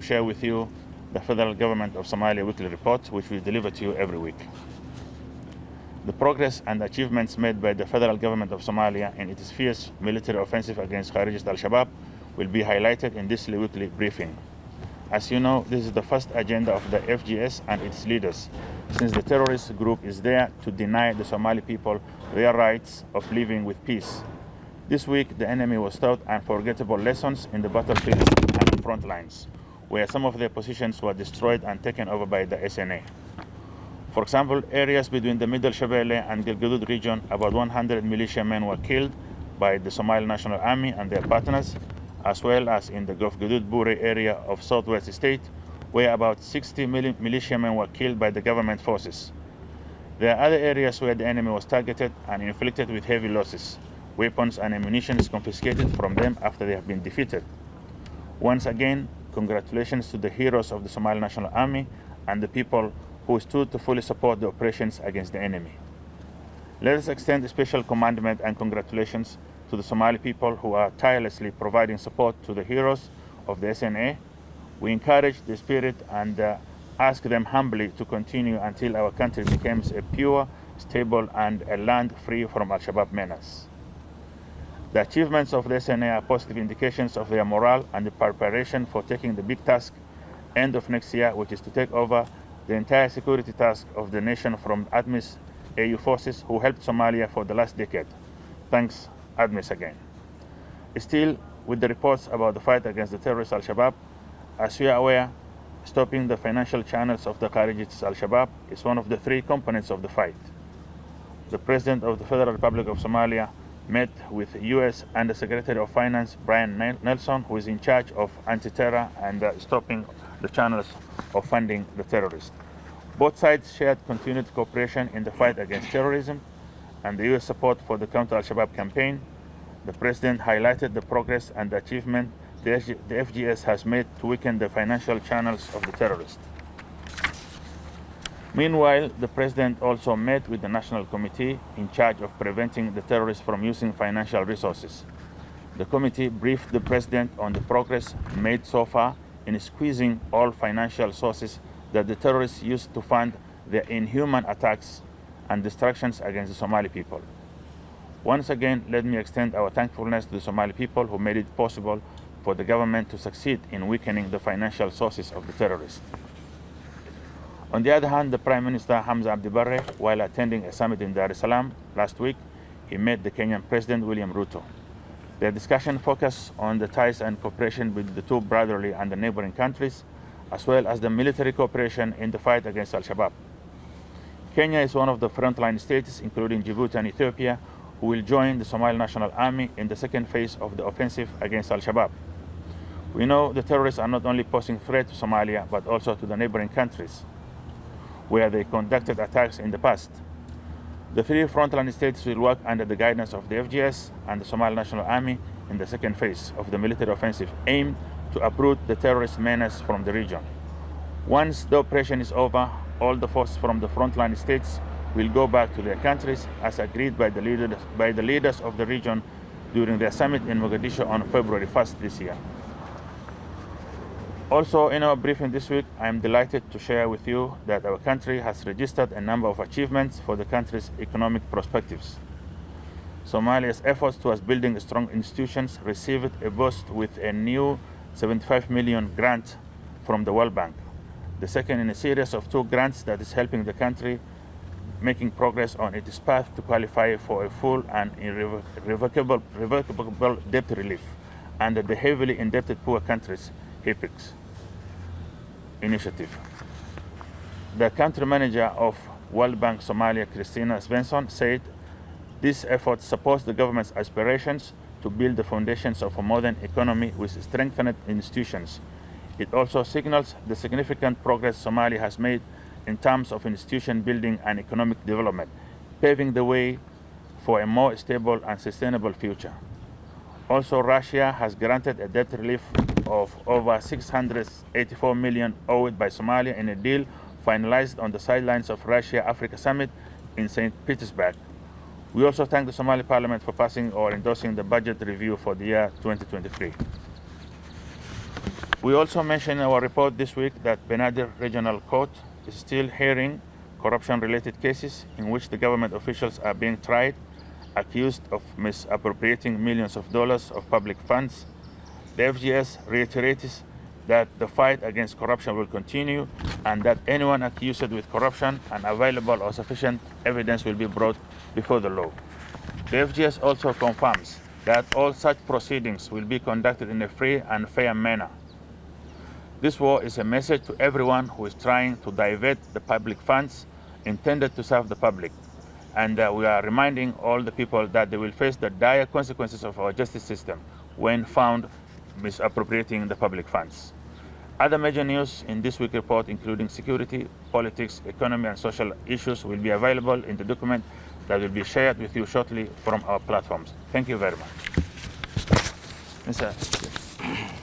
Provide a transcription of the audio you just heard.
share with you the federal government of Somalia weekly report, which we deliver to you every week. The progress and achievements made by the federal government of Somalia in its fierce military offensive against Kharijist al-Shabaab will be highlighted in this weekly briefing. As you know, this is the first agenda of the FGS and its leaders, since the terrorist group is there to deny the Somali people their rights of living with peace. This week, the enemy was taught unforgettable lessons in the battlefield and front lines, where some of their positions were destroyed and taken over by the SNA. For example, areas between the Middle Shabelle and Galgaduud region, about 100 militiamen were killed by the Somali National Army and their partners, as well as in the Galgaduud Bure area of southwest state, where about 60 militiamen were killed by the government forces. There are other areas where the enemy was targeted and inflicted with heavy losses. Weapons and ammunition is confiscated from them after they have been defeated. Once again, congratulations to the heroes of the Somali National Army and the people who stood to fully support the operations against the enemy. Let us extend a special commandment and congratulations to the Somali people who are tirelessly providing support to the heroes of the SNA. We encourage the spirit and ask them humbly to continue until our country becomes a pure, stable, and a land free from Al-Shabaab menace. The achievements of the SNA are positive indications of their morale and the preparation for taking the big task end of next year, which is to take over the entire security task of the nation from ADMIS AU forces who helped Somalia for the last decade. Thanks, ADMIS again. Still, with the reports about the fight against the terrorist Al-Shabaab, as we are aware, stopping the financial channels of the Kharijist Al-Shabaab is one of the three components of the fight. The President of the Federal Republic of Somalia met with U.S. Under Secretary of Finance Brian Nelson, who is in charge of anti-terror and stopping the channels of funding the terrorists. Both sides shared continued cooperation in the fight against terrorism and the U.S. support for the Counter Al-Shabaab campaign. The President highlighted the progress and the achievement the FGS has made to weaken the financial channels of the terrorists. Meanwhile, the President also met with the National Committee in charge of preventing the terrorists from using financial resources. The committee briefed the President on the progress made so far in squeezing all financial sources that the terrorists used to fund their inhuman attacks and destructions against the Somali people. Once again, let me extend our thankfulness to the Somali people who made it possible for the government to succeed in weakening the financial sources of the terrorists. On the other hand, the Prime Minister Hamza Abdi Barre, while attending a summit in Dar es Salaam last week, he met the Kenyan President William Ruto. Their discussion focused on the ties and cooperation with the two brotherly and the neighboring countries, as well as the military cooperation in the fight against Al-Shabaab. Kenya is one of the frontline states, including Djibouti and Ethiopia, who will join the Somali National Army in the second phase of the offensive against Al-Shabaab. We know the terrorists are not only posing threat to Somalia, but also to the neighboring countries, where they conducted attacks in the past. The three frontline states will work under the guidance of the FGS and the Somali National Army in the second phase of the military offensive, aimed to uproot the terrorist menace from the region. Once the operation is over, all the forces from the frontline states will go back to their countries as agreed by the leaders of the region during their summit in Mogadishu on February 1st this year. Also, in our briefing this week, I am delighted to share with you that our country has registered a number of achievements for the country's economic perspectives. Somalia's efforts towards building strong institutions received a boost with a new 75 million grant from the World Bank, the second in a series of two grants that is helping the country making progress on its path to qualify for a full and irrevocable debt relief under the heavily indebted poor countries HIPICS initiative. The country manager of World Bank Somalia, Christina Svensson, said this effort supports the government's aspirations to build the foundations of a modern economy with strengthened institutions. It also signals the significant progress Somalia has made in terms of institution building and economic development, paving the way for a more stable and sustainable future. Also, Russia has granted a debt relief of over 684 million owed by Somalia in a deal finalized on the sidelines of Russia-Africa Summit in St. Petersburg. We also thank the Somali Parliament for passing or endorsing the budget review for the year 2023. We also mentioned in our report this week that Benadir Regional Court is still hearing corruption-related cases in which the government officials are being tried, accused of misappropriating millions of dollars of public funds. The FGS reiterates that the fight against corruption will continue and that anyone accused with corruption and available or sufficient evidence will be brought before the law. The FGS also confirms that all such proceedings will be conducted in a free and fair manner. This war is a message to everyone who is trying to divert the public funds intended to serve the public. And we are reminding all the people that they will face the dire consequences of our justice system when found misappropriating the public funds. Other major news in this week's report, including security, politics, economy, and social issues, will be available in the document that will be shared with you shortly from our platforms. Thank you very much. Mr.